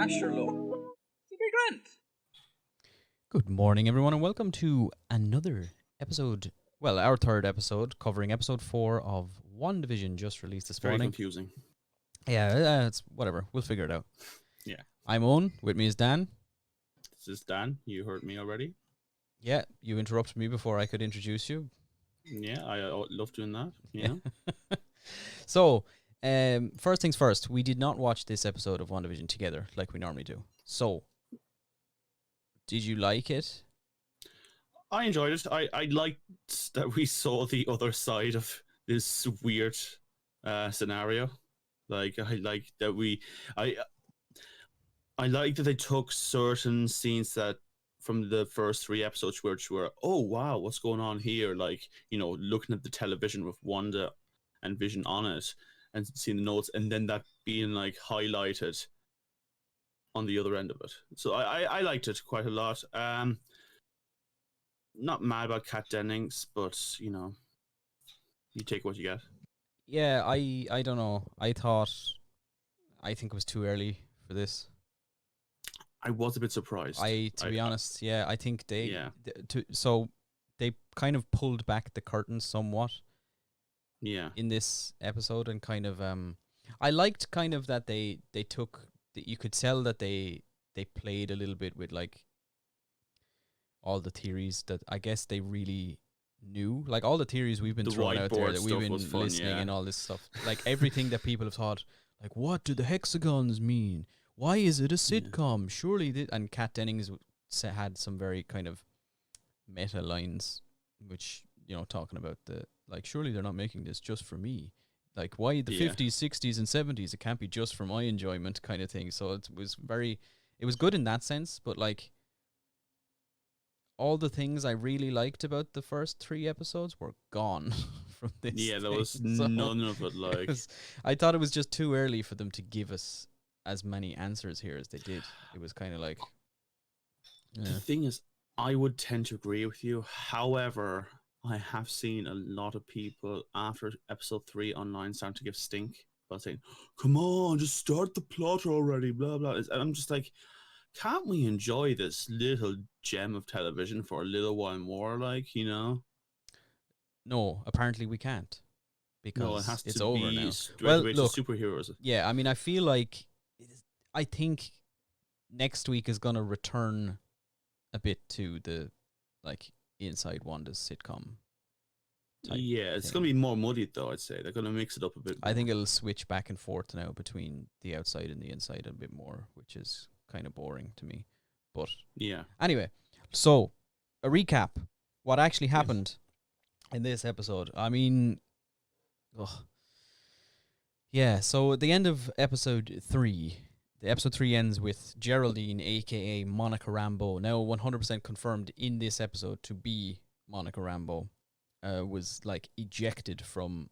Asher Low. It's very grand. Good morning, everyone, and welcome to another episode. Well, our third episode, covering episode 4 of WandaVision, just released this Very morning. confusing. Yeah, it's whatever. We'll figure it out. Yeah. I'm Owen. With me is Dan. This is Dan. You heard me already. Yeah, you interrupted me before I could introduce you. Yeah, I love doing that. You know? So, first things first, we did not watch this episode of WandaVision together like we normally do. So, did you like it? I enjoyed it. I liked that we saw the other side of this weird scenario. Like I like that I like that they took certain scenes that from the first 3 episodes which were, oh wow, what's going on here? Like, you know, looking at the television with Wanda and Vision on it and seeing the notes, and then that being like highlighted on the other end of it. So I liked it quite a lot. Not mad about Kat Dennings, but you know, you take what you get. Yeah, I don't know. I think it was too early for this. I was a bit surprised. To be honest, yeah, I think they Yeah. so they kind of pulled back the curtain somewhat Yeah. in this episode, and kind of I liked kind of that they took that you could tell that they played a little bit with like all the theories that I guess they really knew, like all the theories we've been The throwing out there whiteboard that we've stuff been was fun, listening yeah. and all this stuff, like everything that people have thought, like what do the hexagons mean? Why is it a sitcom? Surely, and Kat Dennings had some very kind of meta lines, which, you know, talking about the, like, surely they're not making this just for me. Like, why the 50s, 60s, and 70s? It can't be just for my enjoyment kind of thing. So it was good in that sense, but like, all the things I really liked about the first 3 episodes were gone from this. Yeah, there thing. was So none of it. Like, I thought it was just too early for them to give us as many answers here as they did. It was kind of like, the thing is, I would tend to agree with you. However, I have seen a lot of people after episode 3 online starting to give stink about saying, "Come on, just start the plot already." Blah blah. And I'm just like, can't we enjoy this little gem of television for a little while more? Like, you know. no, apparently we can't, because No, it has it's to over be now. straight Well, away look, to superheroes. yeah, I mean, I feel like, I think next week is going to return a bit to the, like, inside Wanda's sitcom type Yeah, it's thing. going to be more muddied, though, I'd say. They're going to mix it up a bit more. I think it'll switch back and forth now between the outside and the inside a bit more, which is kind of boring to me. But Yeah. anyway, so a recap. What actually happened in this episode? I mean, yeah, so at the end of episode 3, the episode 3 ends with Geraldine, aka Monica Rambeau, now 100% confirmed in this episode to be Monica Rambeau, was like ejected from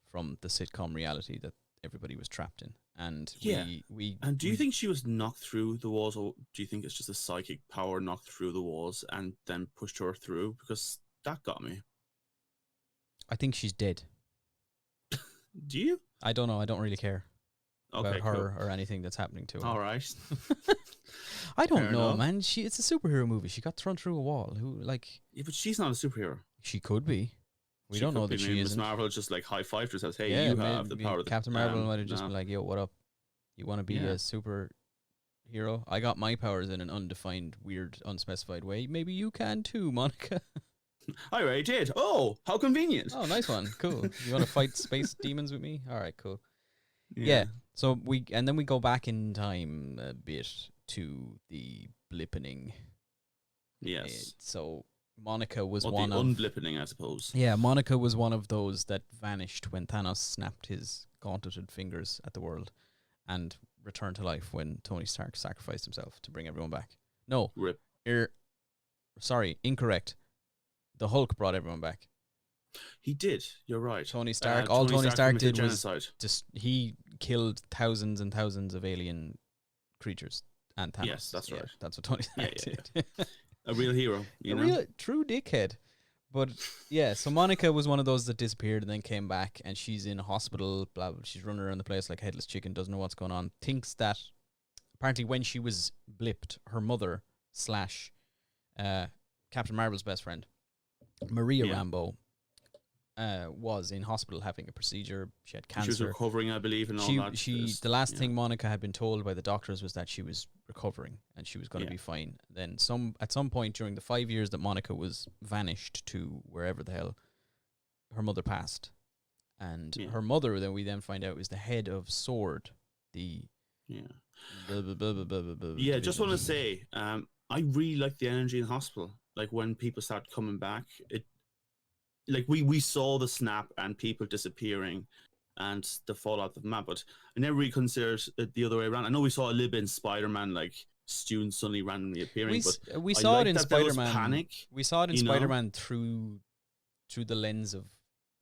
from the sitcom reality that everybody was trapped in. And Yeah. And do you we- think she was knocked through the walls, or do you think it's just a psychic power knocked through the walls and then pushed her through? Because that got me. I think she's dead. Do you? I don't know. I don't really care Okay, about her or anything that's happening to her. All right. I don't Fair know, enough. man. It's a superhero movie. She got thrown through a wall. Yeah, but she's not a superhero. She could be. We She don't could know be. that she Maybe Miss isn't. Marvel just like high fived her, says, "Hey, Yeah, you have the power." Captain Marvel might have just no. been like, "Yo, what up? You want to be Yeah. a superhero? I got my powers in an undefined, weird, unspecified way. Maybe you can too, Monica." I already did. Oh, how convenient. Oh, nice one. Cool. You want to fight space demons with me? All right, cool. Yeah. So then we go back in time a bit to the blippening. Yes. So Monica was Or one the of unblippening, I suppose. Yeah, Monica was one of those that vanished when Thanos snapped his gauntleted fingers at the world, and returned to life when Tony Stark sacrificed himself to bring everyone back. No, Rip. sorry, incorrect. The Hulk brought everyone back. He did. You're right. Tony Stark. All Tony Stark committed did was genocide. just he killed thousands and thousands of alien creatures and Thanos. Yes, that's right. That's what Tony Stark Yeah, did. A real hero. You A know. real true dickhead. But yeah, so Monica was one of those that disappeared and then came back, and she's in hospital. Blah, blah. She's running around the place like a headless chicken, doesn't know what's going on. Thinks that apparently when she was blipped, her mother slash Captain Marvel's best friend, Maria Rambeau, was in hospital having a procedure. She had cancer. She was recovering, I believe, and all that. The last thing Monica had been told by the doctors was that she was recovering and she was going to be fine. Then at some point during the 5 years that Monica was vanished to wherever the hell, her mother passed. And her mother, then we find out, is the head of SWORD, the just want to say, I really like the energy in the hospital. Like when people start coming back, like we saw the snap and people disappearing and the fallout of the map, but I never really considered it the other way around. I know we saw a little bit in Spider-Man, like students suddenly randomly appearing, but we saw it in Spider-Man. Panic. We saw it in Spider-Man through the lens of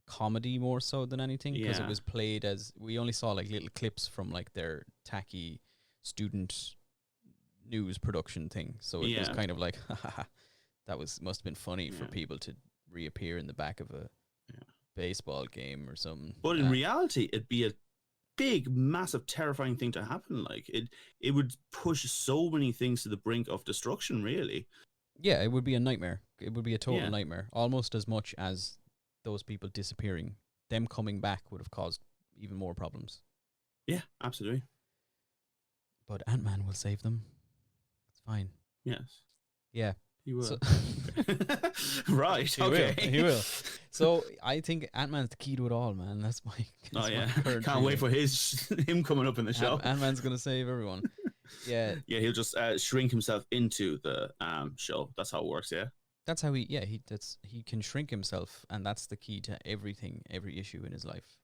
comedy more so than anything, because it was played as, we only saw like little clips from like their tacky student news production thing, so it was kind of like that must have been funny for people to reappear in the back of a baseball game or something. But in reality, it'd be a big, massive, terrifying thing to happen. Like it would push so many things to the brink of destruction, really. Yeah, it would be a nightmare. It would be a total nightmare, almost as much as those people disappearing. Them coming back would have caused even more problems. Yeah, absolutely. But Ant-Man will save them. It's fine. Yes. Yeah. He will. Right. He will. So I think Ant-Man's the key to it all, man. That's my Can't wait for him coming up in the show. Ant-Man's gonna save everyone. Yeah. Yeah, he'll just shrink himself into the show. That's how it works. Yeah. That's how he can shrink himself, and that's the key to everything, every issue in his life.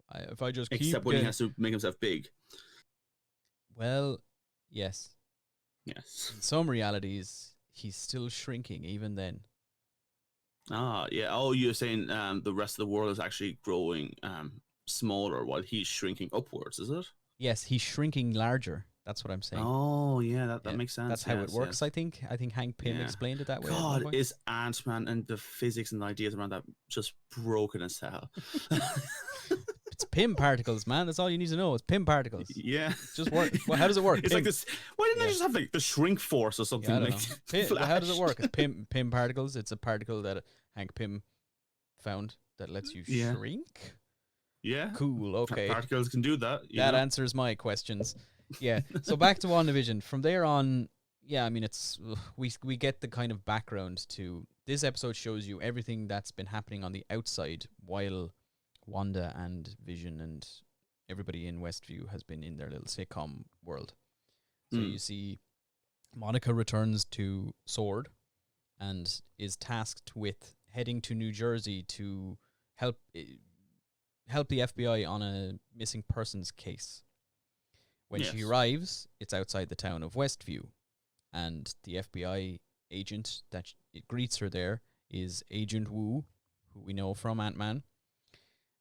Except when he has to make himself big. Well, yes. Yes. In some realities, he's still shrinking even then. Ah, yeah. Oh, you're saying the rest of the world is actually growing smaller while he's shrinking upwards, is it? Yes, he's shrinking larger. That's what I'm saying. Oh, yeah, that makes sense. That's how it works, I think. I think Hank Pym explained it that way. God, is Ant-Man and the physics and the ideas around that just broken as hell. It's Pym particles, man. That's all you need to know. It's Pym particles. Yeah. Just work. Well, how does it work? It's like this. Why didn't they just have like the shrink force or something? How does it work? It's Pym particles. It's a particle that Hank Pym found that lets you shrink. Yeah. Cool. Okay. Particles can do that. That answers my questions. Yeah. So back to WandaVision. From there on, I mean, it's we get the kind of background to this episode. Shows you everything that's been happening on the outside while Wanda and Vision and everybody in Westview has been in their little sitcom world. So you see Monica returns to SWORD and is tasked with heading to New Jersey to help the FBI on a missing persons case. When she arrives, it's outside the town of Westview, and the FBI agent that greets her there is Agent Wu, who we know from Ant-Man.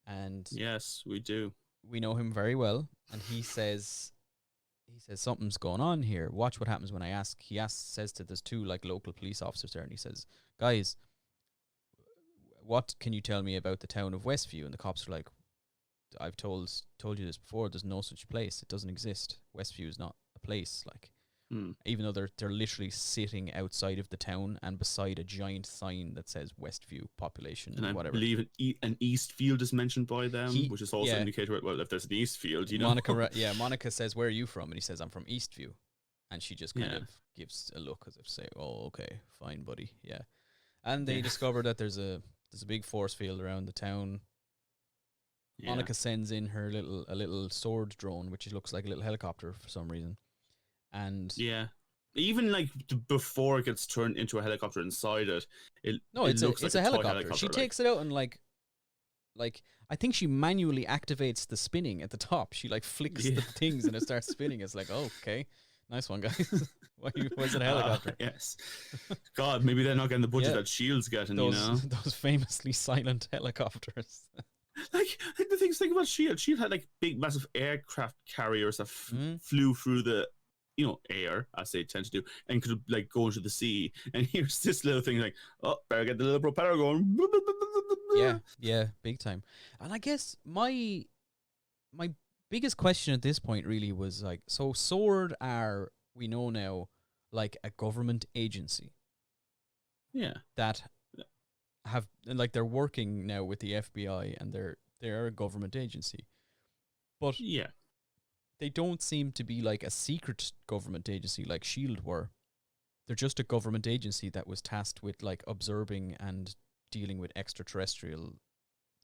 And yes, we do. We know him very well, and he says something's going on here. Watch what happens when I ask. Says to there's two like local police officers there, and he says, "Guys, what can you tell me about the town of Westview?" And the cops are like, "I've told you this before. There's no such place. It doesn't exist. Westview is not a place. Like, even though they're literally sitting outside of the town and beside a giant sign that says Westview population and whatever." I believe an East Field is mentioned by them, which is also an indicator. Well, if there's an East Field, you know. Monica says, "Where are you from?" And he says, "I'm from Eastview," and she just kind of gives a look as if to say, "Oh, okay, fine, buddy, yeah." And they discover that there's a big force field around the town. Monica sends in her little SWORD drone, which looks like a little helicopter for some reason. And even like before it gets turned into a helicopter inside it, it's a helicopter. She takes it out and like I think she manually activates the spinning at the top. She like flicks the things and it starts spinning. It's like, oh, okay, nice one, guys. Why is it a helicopter? Yes. God, maybe they're not getting the budget that Shield's getting. Those famously silent helicopters. Like the things. Think about Shield. Shield had like big, massive aircraft carriers that flew through the air, as they tend to do, and could like go into the sea. And here's this little thing like, oh, better get the little propeller going. Yeah, big time. And I guess my biggest question at this point really was like, so SWORD are we know now, like a government agency Yeah. that have like they're working now with the FBI and they're a government agency, but Yeah. they don't seem to be like a secret government agency like Shield were. They're just a government agency that was tasked with like observing and dealing with extraterrestrial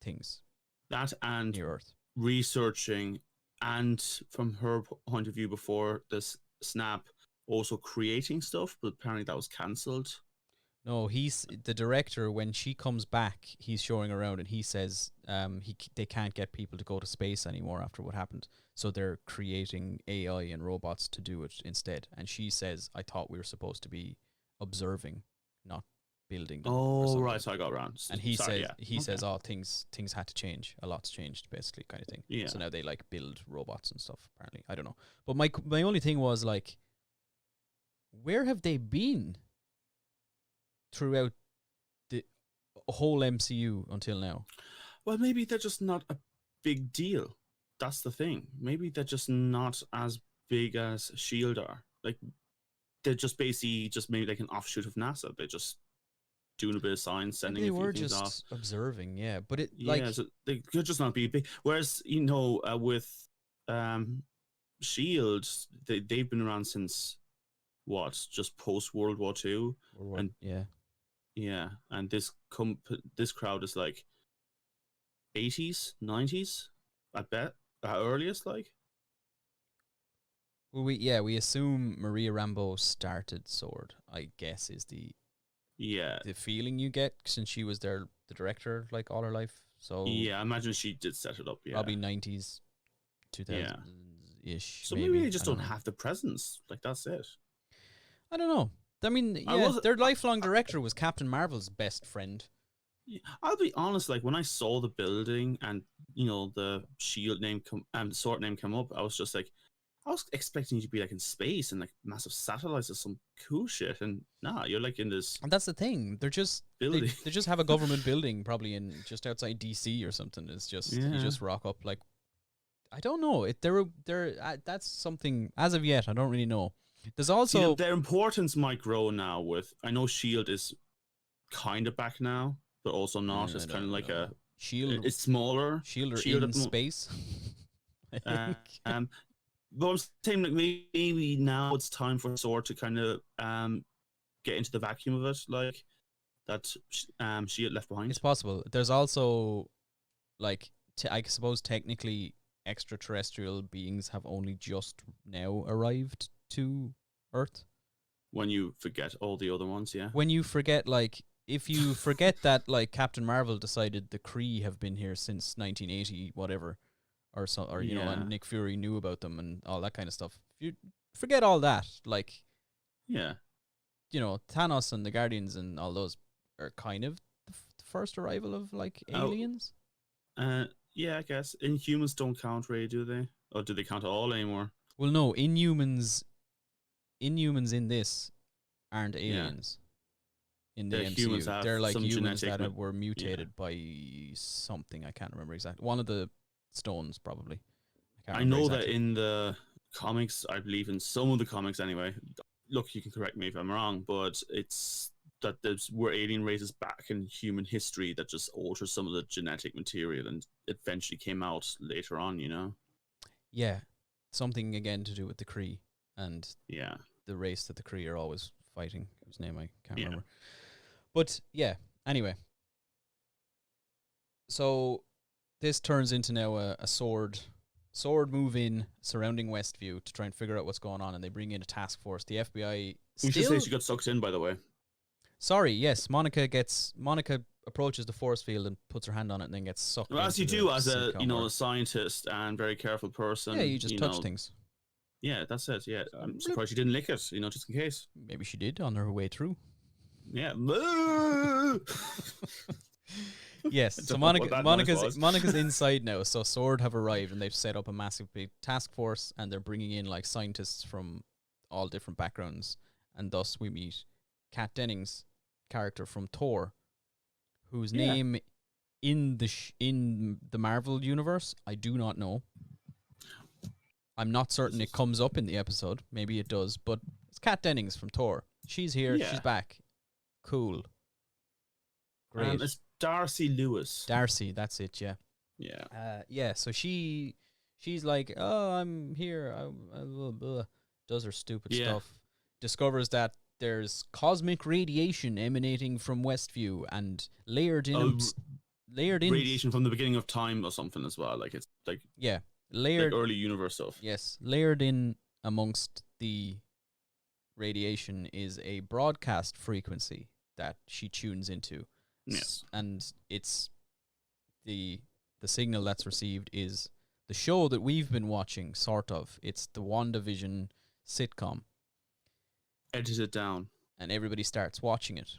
things That and near Earth. researching, and from her point of view before this snap, also creating stuff, but apparently that was cancelled. No, he's the director. When she comes back, he's showing around, and he says, they can't get people to go to space anymore after what happened, so they're creating AI and robots to do it instead. And she says, "I thought we were supposed to be observing, not building them." or Oh, something. right, so I got around. And he Sorry, says, yeah. says, "Oh, things had to change. A lot's changed, basically, kind of thing." Yeah. So now they like build robots and stuff. Apparently, I don't know. But my only thing was like, where have they been throughout the whole MCU until now? Well, maybe they're just not a big deal. That's the thing. Maybe they're just not as big as Shield are. Like, they're just basically just maybe like an offshoot of NASA. They're just doing a bit of science, sending They a few were things just off. observing, yeah. But it Yeah, like so they could just not be big. Whereas, with Shield, they've been around since what? Just post World War II. And yeah. yeah, and this crowd is like 80s, 90s, I bet, at earliest, like. Well, we assume Maria Rambeau started Sword, I guess, is the Yeah. feeling you get, since she was the director like all her life. So Yeah, I imagine she did set it up, yeah. probably 90s, 2000 ish. So maybe they just don't have the presence. Like, that's it. I don't know. I mean, their lifelong director was Captain Marvel's best friend. Yeah, I'll be honest, like when I saw the building and the Shield name Sword name come up, I was just like, I was expecting you to be like in space and like massive satellites or some cool shit, and nah, you're like in this. And that's the thing. They're just building. They just have a government building, probably in just outside DC or something. It's just you just rock up like, I don't know. That's something as of yet I don't really know. There's also their importance might grow now. With I know Shield is kind of back now, but also not. It's kind of like a Shield. It's smaller. Shield are Shield in space. But I'm saying like maybe now it's time for Sword to kind of get into the vacuum of it, like that Shield left behind. It's possible. There's also like I suppose technically extraterrestrial beings have only just now arrived to Earth. When you forget all the other ones, yeah. When you forget, like, if you forget that, like, Captain Marvel decided the Kree have been here since 1980, whatever, or and Nick Fury knew about them and all that kind of stuff. If you forget all that, like, yeah, Thanos and the Guardians and all those are kind of the first arrival of like aliens. Yeah, I guess Inhumans don't count, really, do they? Or do they count at all anymore? Well, no, Inhumans in this aren't aliens. In the MCU, they're like humans that were mutated by something. I can't remember exactly. One of the stones, probably. I know that in the comics, I believe in some of the comics anyway. Look, you can correct me if I'm wrong, but it's that there's were alien races back in human history that just altered some of the genetic material and eventually came out later on. Yeah, something again to do with the Kree and yeah, the race that the Kree are always fighting, whose name I can't remember. But yeah, anyway. So this turns into now a sword move in surrounding Westview to try and figure out what's going on, and they bring in a task force. The FBI we should say she got sucked in, by the way. Sorry, yes, Monica approaches the force field and puts her hand on it and then gets sucked. Well, as you do as a a scientist and very careful person. Yeah, you just touch things. Yeah, that's it. Yeah, I'm surprised she didn't lick it. Just in case. Maybe she did on her way through. Yeah. Yes. So Monica's inside now. So Sword have arrived and they've set up a massive big task force and they're bringing in like scientists from all different backgrounds, and thus we meet Kat Dennings' character from Thor, whose name in the Marvel universe I do not know. I'm not certain This it is- comes up in the episode. Maybe it does, but it's Kat Dennings from Thor. She's here. Yeah. She's back. Cool. Great. It's Darcy Lewis. Darcy, that's it. Yeah. Yeah. Yeah. So she's like, oh, I'm here. Blah, blah, does her stupid Yeah. stuff. Discovers that there's cosmic radiation emanating from Westview and layered in. Layered in. Radiation from the beginning of time or something as well. Like it's like Yeah. Layered. early universe stuff. Yes, layered in amongst the radiation is a broadcast frequency that she tunes into. Yes. And it's the signal that's received is the show that we've been watching, sort of. It's the WandaVision sitcom, Edges it down. and everybody starts watching it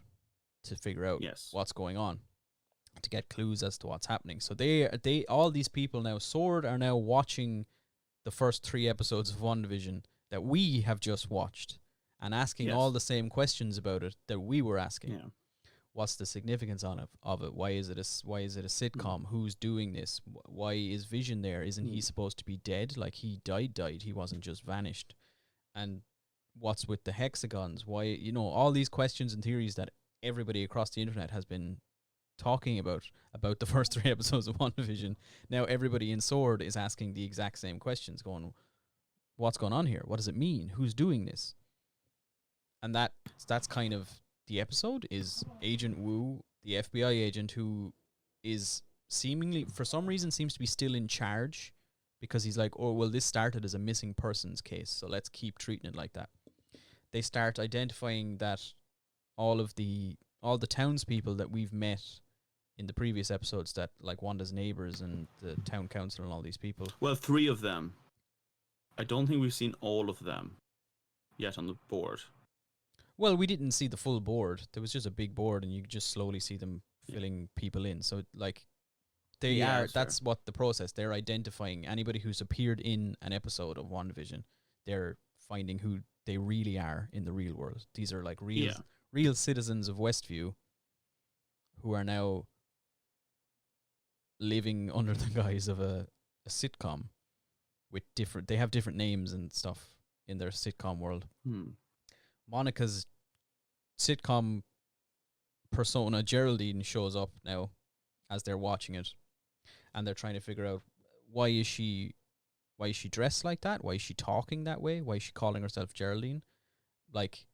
to figure out Yes. what's going on, to get clues as to what's happening. So all these people now, Sword, are now watching the first 3 episodes of WandaVision that we have just watched, and asking Yes. all the same questions about it that we were asking. Yeah. What's the significance of it? Why is it a sitcom? Who's doing this? Why is Vision there? Isn't he supposed to be dead? Like, he died. He wasn't just vanished. And what's with the hexagons? Why, all these questions and theories that everybody across the internet has been talking about the first 3 episodes of WandaVision. Now everybody in Sword is asking the exact same questions, going, what's going on here? What does it mean? Who's doing this? And that's kind of the episode, is Agent Wu, the FBI agent who is seemingly, for some reason, seems to be still in charge, because he's like, oh, well, this started as a missing persons case, so let's keep treating it like that. They start identifying that all the townspeople that we've met in the previous episodes, that like Wanda's neighbors and the town council and all these people. Well, 3 of them. I don't think we've seen all of them yet on the board. Well, we didn't see the full board. There was just a big board, and you could just slowly see them filling people in. So, like, that's what the process. They're identifying anybody who's appeared in an episode of WandaVision. They're finding who they really are in the real world. These are like real citizens of Westview who are now living under the guise of a sitcom with they have different names and stuff in their sitcom world. Monica's sitcom persona, Geraldine, shows up now as they're watching it, and they're trying to figure out why is she dressed like that? Why is she talking that way? Why is she calling herself Geraldine? Like,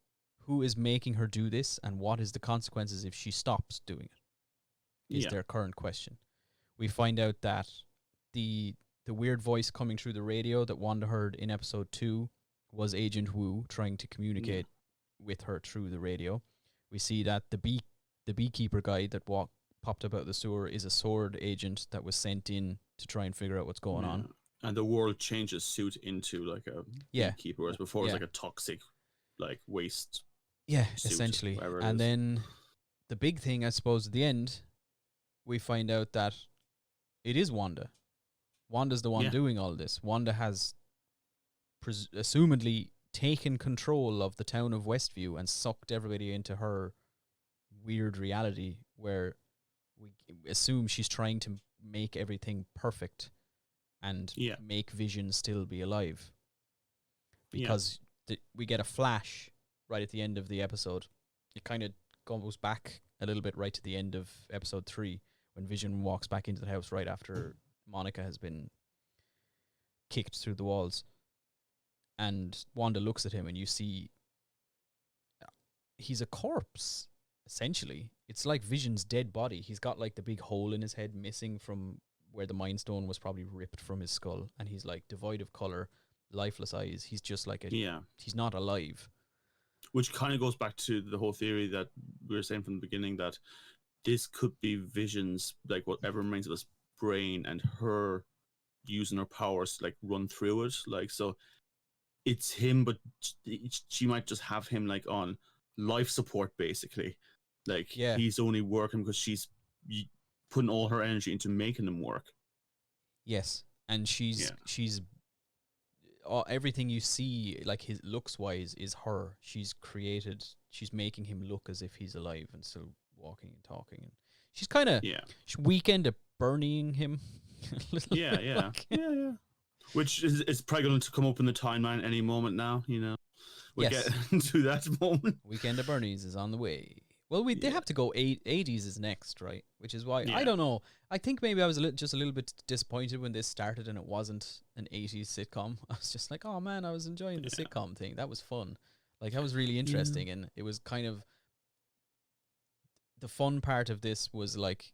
who is making her do this, and what is the consequences if she stops doing it? Is their current question. We find out that the weird voice coming through the radio that Wanda heard in episode 2 was Agent Wu trying to communicate with her through the radio. We see that the beekeeper guy that popped up out of the sewer is a Sword agent that was sent in to try and figure out what's going on. And the world changes suit into like a beekeeper, whereas before it was like a toxic, like waste. Yeah, suit, essentially. and then the big thing, I suppose, at the end, we find out that it is Wanda. Wanda's the one doing all this. Wanda has assumedly taken control of the town of Westview and sucked everybody into her weird reality, where we assume she's trying to make everything perfect and make Vision still be alive. Because we get a flash right at the end of the episode. It kind of goes back a little bit right to the end of episode 3, when Vision walks back into the house right after Monica has been kicked through the walls. And Wanda looks at him, and you see he's a corpse, essentially. It's like Vision's dead body. He's got like the big hole in his head missing from where the Mind Stone was probably ripped from his skull, and he's like devoid of color, lifeless eyes. He's just like he's not alive. Which kind of goes back to the whole theory that we were saying from the beginning, that this could be Vision's, like, whatever remains of his brain, and her using her powers to like run through it. Like, so it's him, but she might just have him like on life support, basically. Like, he's only working because she's putting all her energy into making him work. Yes, and she's everything you see, like his looks wise, is her. She's making him look as if he's alive and still walking and talking, and she's kind of weekend at Bernieing him. Yeah. Which is probably going to come up in the timeline any moment now. We Yes. get to that moment. Weekend at Bernie's is on the way. Well, they have to go 80s is next, right? Which is why I don't know. I think maybe I was just a little bit disappointed when this started and it wasn't an 80s sitcom. I was just like, oh man, I was enjoying the sitcom thing. That was fun. Like that was really interesting, and it was kind of the fun part of this was like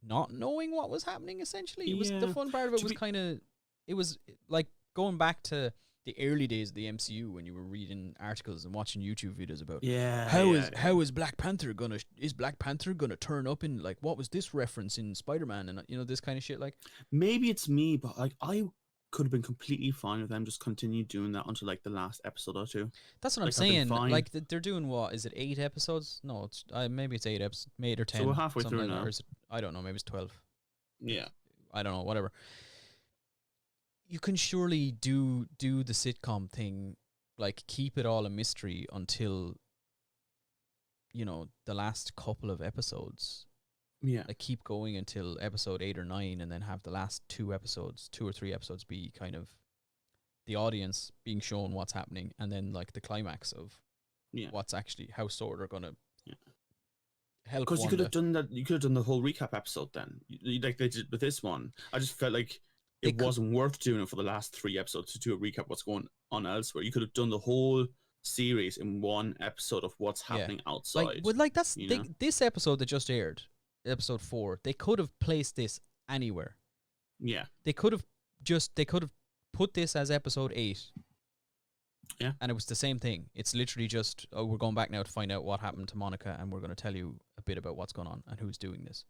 not knowing what was happening. Essentially, it was the fun part of it was kind of it was like going back to the early days of the MCU when you were reading articles and watching YouTube videos about how is Black Panther gonna turn up in, like, what was this reference in Spider-Man, and this kind of shit. Like, maybe it's me, but like I could have been completely fine with them just continue doing that until like the last episode or two. That's what I'm saying. Like they're doing what is it 8 episodes? No, it's maybe it's 8 episodes, 8 or 10. So we're halfway through now. Or is it, I don't know. Maybe it's 12. Yeah, I don't know. Whatever. You can surely do the sitcom thing, like keep it all a mystery until the last couple of episodes. Yeah, Like keep going until episode 8 or 9, and then have the last 2 or 3 episodes be kind of the audience being shown what's happening, and then like the climax of what's actually how SWORD are gonna help. Because you could have done that. You could have done the whole recap episode then, like they did with this one. I just felt like it wasn't worth doing it for the last 3 episodes to do a recap what's going on elsewhere. You could have done the whole series in one episode of what's happening outside. That's this episode that just aired, episode 4. They could have placed this anywhere. Yeah, they could have put this as episode 8. Yeah, and it was the same thing. It's literally just we're going back now to find out what happened to Monica, and we're going to tell you a bit about what's going on and who's doing this.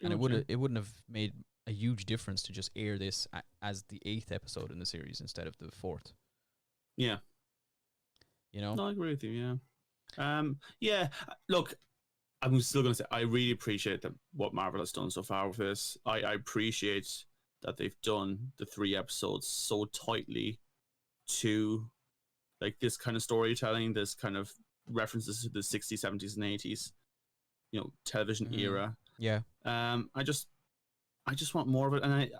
And it wouldn't have made a huge difference to just air this as the 8th episode in the series instead of the 4th. Yeah. No, I agree with you. Yeah. Look, I'm still going to say I really appreciate what Marvel has done so far with this. I appreciate that they've done the 3 episodes so tightly to like this kind of storytelling, this kind of references to the 60s, 70s, and 80s, television era. Yeah. I just want more of it, and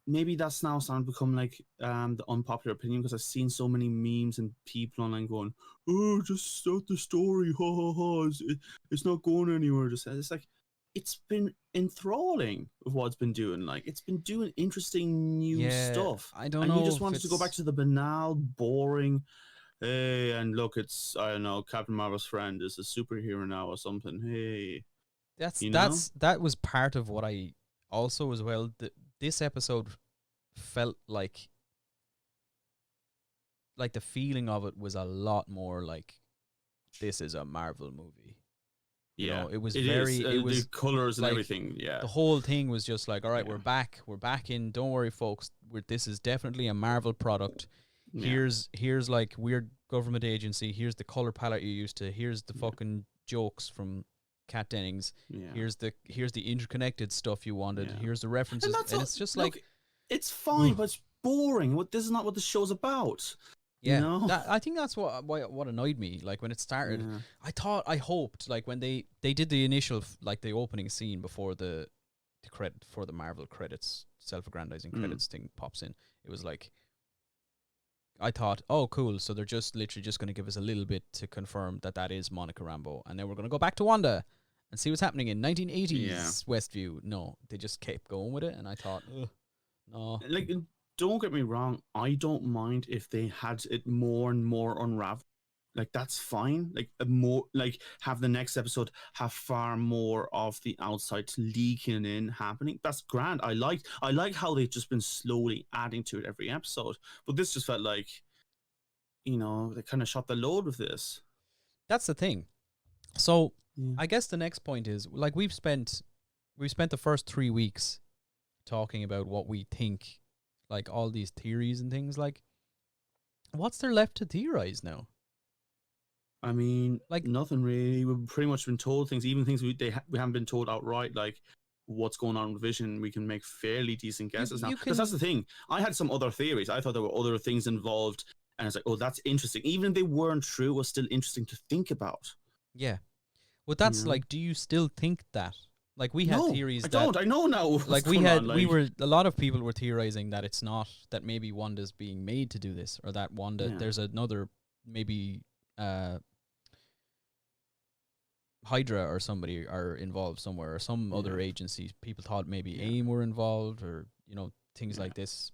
maybe that's now starting to become like the unpopular opinion, because I've seen so many memes and people online going, "Oh, just start the story, ha ha ha! It's not going anywhere." It's like it's been enthralling with what it's been doing. Like it's been doing interesting new stuff. I don't know. And you just wanted to go back to the banal, boring. Hey, and look, it's I don't know, Captain Marvel's friend is a superhero now or something. Hey, that was part of what I also as well. This episode felt like the feeling of it was a lot more like this is a Marvel movie. It was it was the colors and like, everything. Yeah, the whole thing was just like, all right, we're back in. Don't worry, folks. This is definitely a Marvel product. Here's like weird government agency. Here's the color palette you're used to. Here's the fucking jokes from Kat Dennings. Here's the interconnected stuff you wanted. Here's the references, and it's just like it's fine, but it's boring. This is not what the show's about. Yeah, I think that's what annoyed me. Like when it started, I hoped like when they did the initial like the opening scene before the credit for the Marvel credits, self-aggrandizing credits thing pops in. It was like, I thought, oh, cool. So they're just literally just going to give us a little bit to confirm that is Monica Rambeau. And then we're going to go back to Wanda and see what's happening in 1980s Westview. No, they just kept going with it. And I thought, no. Like, don't get me wrong. I don't mind if they had it more and more unraveled. Like, that's fine. Like, have the next episode have far more of the outside leaking in happening. That's grand. I like how they've just been slowly adding to it every episode. But this just felt like, they kind of shot the load with this. That's the thing. So I guess the next point is, like, we've spent the first 3 weeks talking about what we think, like all these theories and things. Like, what's there left to theorize now? I mean, like nothing really. We've pretty much been told things, even things we haven't been told outright, like what's going on with Vision. We can make fairly decent guesses now. Because that's the thing. I had some other theories. I thought there were other things involved, and it's like, oh, that's interesting. Even if they weren't true, it was still interesting to think about. Yeah. Well, that's like, do you still think that? Like we had No, theories I that don't. I know now. What's like we going had on, we like, were a lot of people were theorizing that it's not, that maybe Wanda's being made to do this, or that Wanda Yeah. there's another maybe Hydra or somebody are involved somewhere, or some other Yeah. agency. People thought maybe Yeah. AIM were involved, or things Yeah. like this.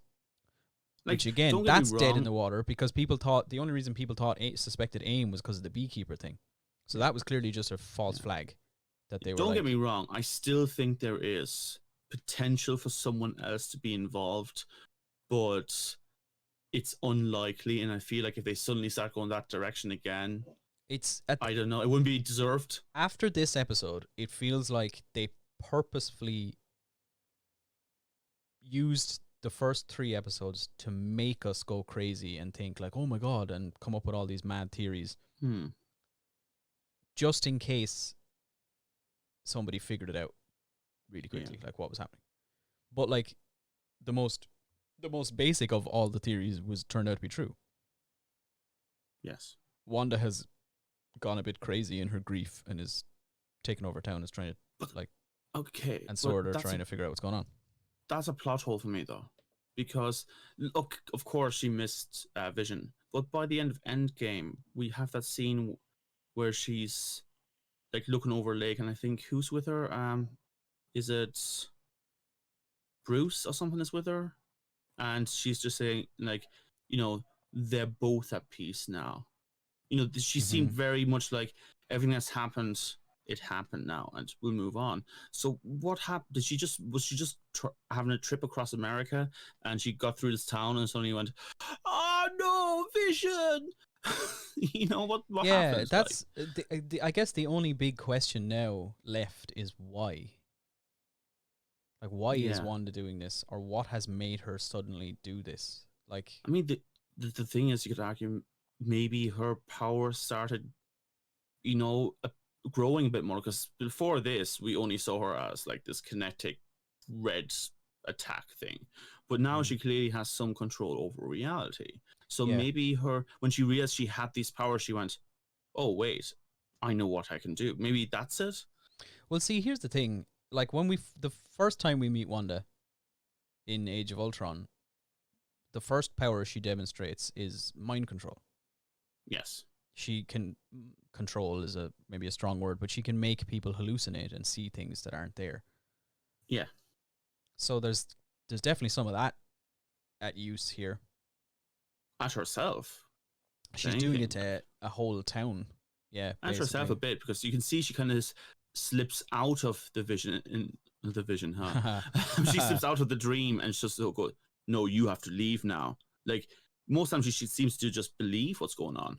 Like, Which again, don't get me that's dead in wrong. the water, because people thought the only reason people thought suspected AIM was because of the beekeeper thing. So that was clearly just a false Yeah. flag that they were Don't like. get me wrong. I still think there is potential for someone else to be involved, but it's unlikely. And I feel like if they suddenly start going that direction again, It's I don't know. It wouldn't be deserved. after this episode, it feels like they purposefully used the first 3 episodes to make us go crazy and think like, oh my god, and come up with all these mad theories, just in case somebody figured it out really quickly, like what was happening. But like the most basic of all the theories was turned out to be true. Yes. Wanda has gone a bit crazy in her grief and is taking over town, is trying to Okay. and Sword are trying to figure out what's going on. That's a plot hole for me, though, because look, of course she missed Vision, but by the end of Endgame, we have that scene where she's like looking over a lake, and I think who's with her? Is it Bruce or something is with her? And she's just saying like, they're both at peace now. She seemed very much like everything that's happened, it happened now, and we'll move on. So what happened? Was she just having a trip across America, and she got through this town, and suddenly went, "Oh no, Vision!" What Yeah, happens? that's I guess the only big question now left is why. Like, why is Wanda doing this, or what has made her suddenly do this? Like, I mean, the thing is, you could argue maybe her power started, growing a bit more, because before this we only saw her as like this kinetic red attack thing, but now she clearly has some control over reality. So maybe when she realized she had these powers, she went, oh wait, I know what I can do. Maybe that's it. Well, see, here's the thing. Like, when the first time we meet Wanda in Age of Ultron, the first power she demonstrates is mind control. Yes. She can control is maybe a strong word, but she can make people hallucinate and see things that aren't there. Yeah. So there's definitely some of that at use here. At herself. She's doing it to a whole town. Yeah. At herself a bit, because you can see she kind of slips out of the vision she slips out of the dream, and it's just so good. No, you have to leave now. Like, most times she seems to just believe what's going on.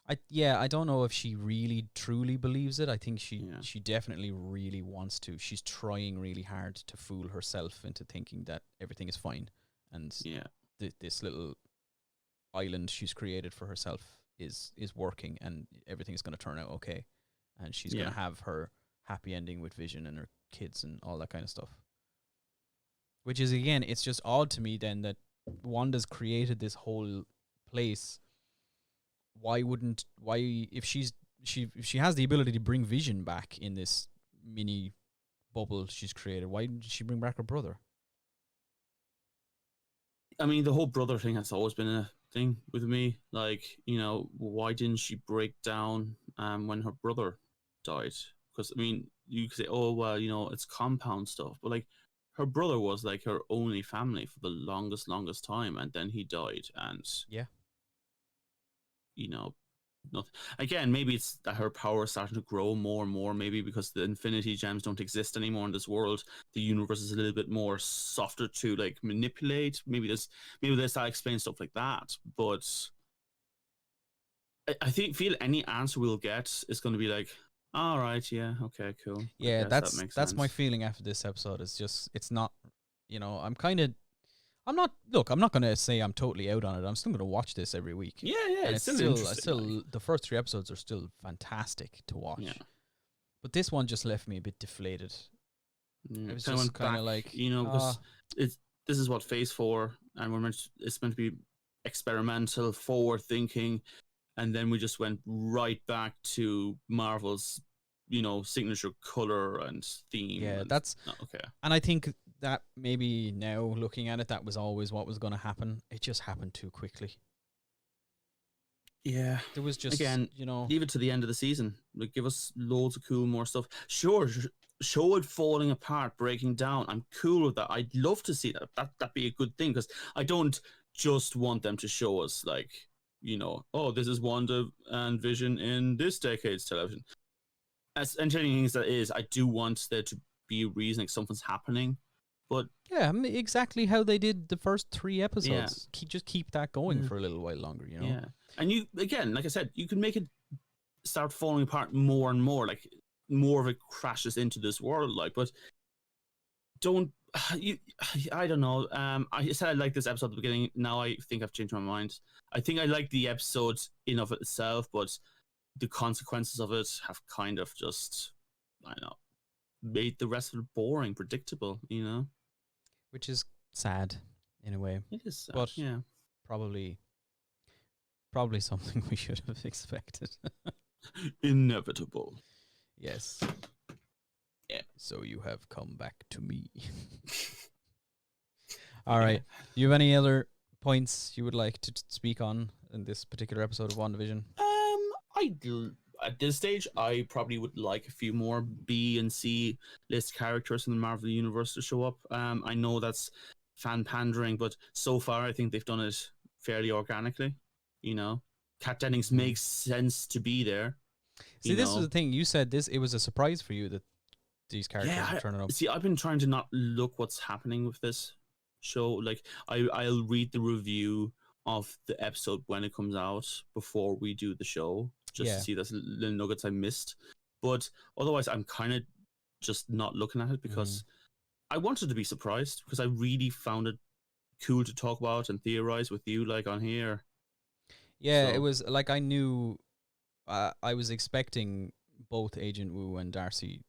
I don't know if she really truly believes it. I think she definitely really wants to. She's trying really hard to fool herself into thinking that everything is fine, and this little island she's created for herself is working, and everything's going to turn out okay, and she's going to have her happy ending with Vision and her kids and all that kind of stuff. Which is, again, it's just odd to me then that Wanda's created this whole place. If she has the ability to bring Vision back in this mini bubble she's created, why didn't she bring back her brother? I mean, the whole brother thing has always been a thing with me. Like, why didn't she break down when her brother died? Because, I mean, you could say, oh, well, it's compound stuff. But, like, her brother was, like, her only family for the longest time. And then he died. And, nothing. Again, maybe it's that her power is starting to grow more and more, maybe because the Infinity Gems don't exist anymore in this world. The universe is a little bit more softer to like manipulate. Maybe that explains stuff like that. But I feel any answer we'll get is going to be like, all right, yeah, okay, cool. Yeah, that makes that's sense. my feeling after this episode. It's not, I'm not going to say I'm totally out on it. I'm still going to watch this every week. Yeah, and it's still interesting. The first 3 episodes are still fantastic to watch. Yeah. But this one just left me a bit deflated. It was just kind of like, because this is what Phase 4, and it's meant to be experimental, forward thinking, and then we just went right back to Marvel's signature color and theme. Yeah, and, that's okay. and I think that maybe now looking at it, that was always what was going to happen. It just happened too quickly. Yeah. There was just Again, leave it to the end of the season. Like, give us loads of cool more stuff. Sure, show it falling apart, breaking down. I'm cool with that. I'd love to see that. That'd be a good thing, because I don't just want them to show us like, this is Wanda and Vision in this decade's television. As entertaining as that is, I do want there to be a reason, like something's happening. But yeah, I mean, exactly how they did the first 3 episodes. Just keep that going for a little while longer, Yeah. And you, again, like I said, you can make it start falling apart more and more, like more of it crashes into this world, like, but I don't know. I said I liked this episode at the beginning. Now I think I've changed my mind. I think I like the episode in of itself, but the consequences of it have kind of just, I don't know, made the rest of it boring, predictable, Which is sad in a way. It is sad, but yeah. Probably something we should have expected. Inevitable. Yes. Yeah. So you have come back to me. All right. Do you have any other points you would like to speak on in this particular episode of WandaVision? At this stage, I probably would like a few more B and C list characters in the Marvel Universe to show up. I know that's fan pandering, but so far I think they've done it fairly organically. Kat Dennings makes sense to be there. See, this is the thing. You said it was a surprise for you that these characters are turning up. See, I've been trying to not look what's happening with this show. Like, I'll read the review of the episode when it comes out before we do the show, just to see those little nuggets I missed. But otherwise, I'm kind of just not looking at it, because I wanted to be surprised, because I really found it cool to talk about and theorize with you, like, on here. Yeah, it was like I knew I was expecting both Agent Wu and Darcy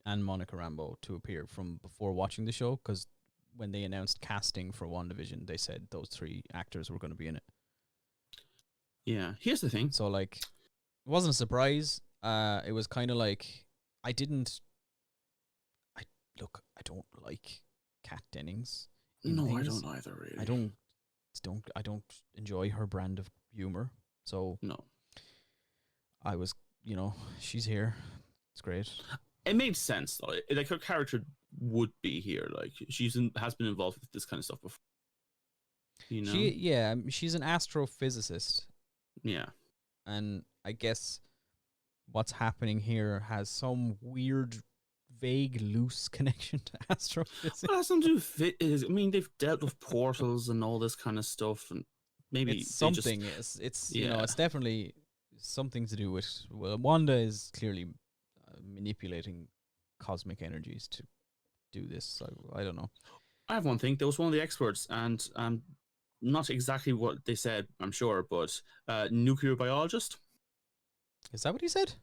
and Monica Rambeau to appear from before watching the show, because when they announced casting for WandaVision, they said those 3 actors were going to be in it. Yeah, here's the thing. So, like, it wasn't a surprise. It was kind of like I don't like Kat Dennings. No, I don't either, really. I don't enjoy her brand of humor. So no, I was, she's here. It's great. It made sense though. Like, her character would be here. Like, has been involved with this kind of stuff before. She's an astrophysicist. Yeah, and I guess what's happening here has some weird, vague, loose connection to astrophysics. Well, that's not to fit. I mean, they've dealt with portals and all this kind of stuff, and maybe it's something. It's it's definitely something to do with. Well, Wanda is clearly manipulating cosmic energies to do this. I don't know. I have one thing. There was one of the experts, and not exactly what they said, I'm sure, but nuclear biologist. Is that what he said?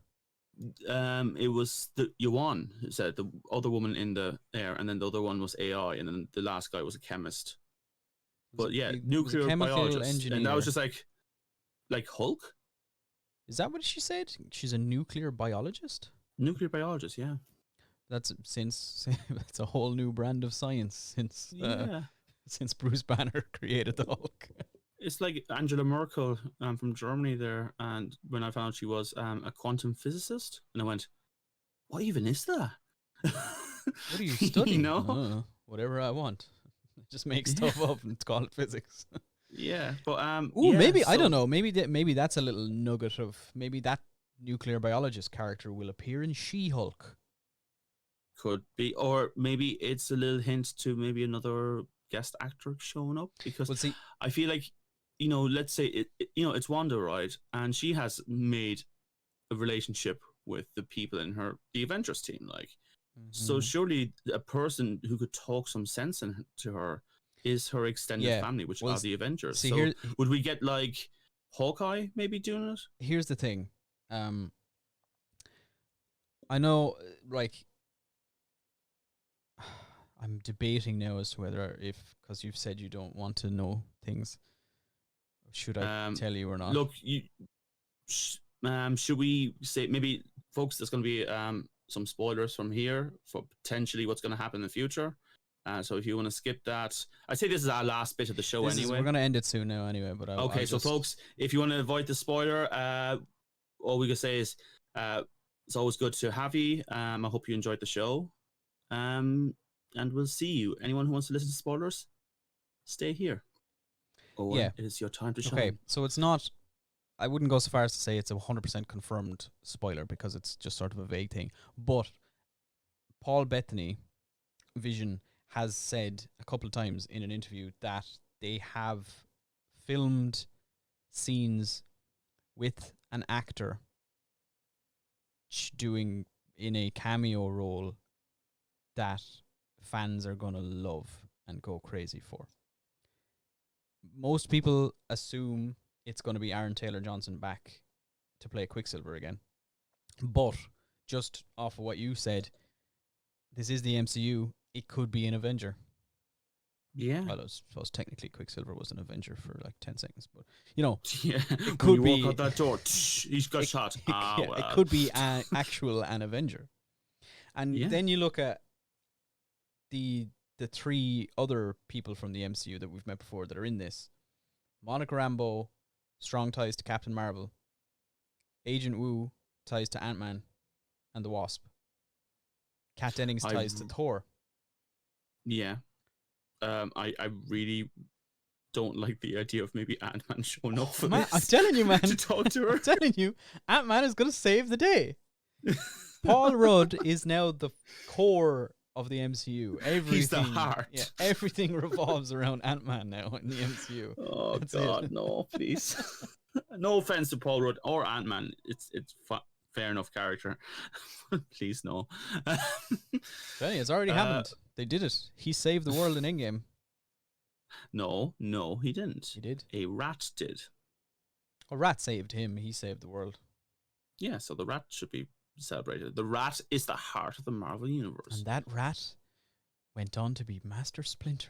It was the Yuan who said, the other woman in the air, and then the other one was AI, and then the last guy was a chemist. But yeah, nuclear biologist, engineer. And that was just like Hulk. Is that what she said? She's a nuclear biologist. Nuclear biologist, yeah. That's that's a whole new brand of science since Bruce Banner created the Hulk. It's like Angela Merkel from Germany there, and when I found she was a quantum physicist, and I went, "What even is that? What are you studying? Whatever I want. Just make stuff up and call it physics." Yeah, but maybe I don't know. Maybe that's a little nugget of maybe that nuclear biologist character will appear in She-Hulk. Could be, or maybe it's a little hint to maybe another guest actor showing up, because I feel like, let's say it's Wanda, right? And she has made a relationship with the people in the Avengers team, like, so surely a person who could talk some sense into her is her extended family, which are the Avengers. So would we get like Hawkeye maybe doing it? Here's the thing. I know, like, I'm debating now as to whether because you've said you don't want to know things, should I tell you or not? Look, should we say maybe folks, there's going to be some spoilers from here for potentially what's going to happen in the future. So if you want to skip that, I'd say this is our last bit of the show anyway. We're going to end it soon now anyway. But okay, so folks, if you want to avoid the spoiler, all we can say is it's always good to have you. I hope you enjoyed the show. And we'll see you. Anyone who wants to listen to spoilers, stay here. Or it is your time to shine. Okay, so it's not... I wouldn't go so far as to say it's a 100% confirmed spoiler because it's just sort of a vague thing. But Paul Bettany, Vision, has said a couple of times in an interview that they have filmed scenes with an actor doing in a cameo role that fans are going to love and go crazy for. Most people assume it's going to be Aaron Taylor-Johnson back to play Quicksilver again. But just off of what you said, this is the MCU. It could be an Avenger. Yeah. Well, I suppose technically Quicksilver was an Avenger for like 10 seconds. But, you know, yeah. it could be... walk out that door, he's got shot. It could be an Avenger. And then you look at the 3 other people from the MCU that we've met before that are in this. Monica Rambeau, strong ties to Captain Marvel. Agent Wu, ties to Ant-Man and the Wasp. Kat Dennings, ties to Thor. Yeah. I really don't like the idea of maybe Ant-Man showing up for this. I'm telling you, man. To talk to her. I'm telling you, Ant-Man is going to save the day. Paul Rudd is now the core of the MCU. He's the heart. Yeah, everything revolves around Ant-Man now in the MCU. Oh, That's God, it. no, please. No offense to Paul Rudd or Ant-Man. It's fair enough character. Please, no. It's already happened. They did it. He saved the world in Endgame. No, he didn't. He did. A rat did. A rat saved him. He saved the world. Yeah, so the rat should be celebrated. The rat is the heart of the Marvel Universe. And that rat went on to be Master Splinter.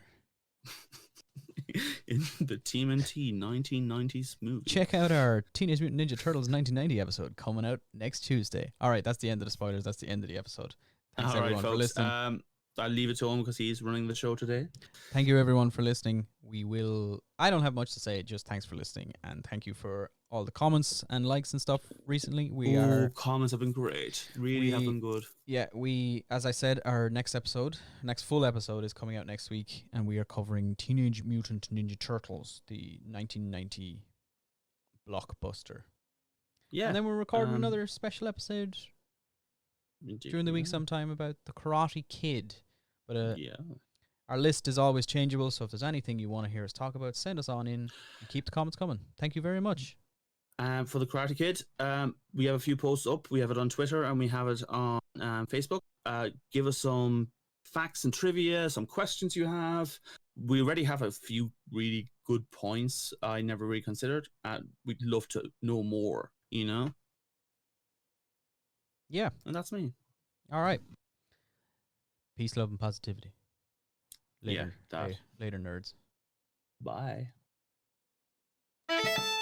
In the TMNT 1990s movie. Check out our Teenage Mutant Ninja Turtles 1990 episode coming out next Tuesday. All right, that's the end of the spoilers. That's the end of the episode. Thanks everyone for listening. I'll leave it to him because he's running the show today. Thank you everyone for listening. I don't have much to say, just thanks for listening, and thank you for all the comments and likes and stuff recently. Comments have been great. Really have been good. Yeah, as I said, our next full episode is coming out next week, and we are covering Teenage Mutant Ninja Turtles, the 1990 blockbuster. Yeah. And then we're recording another special episode during the week sometime about the Karate Kid. But our list is always changeable, so if there's anything you want to hear us talk about, send us on in and keep the comments coming. Thank you very much. For the Karate Kid, we have a few posts up. We have it on Twitter and we have it on Facebook. Give us some facts and trivia, some questions you have. We already have a few really good points I never really considered. We'd love to know more, you know? Yeah. And that's me. All right. Peace, love, and positivity. Later, later nerds. Bye. Bye.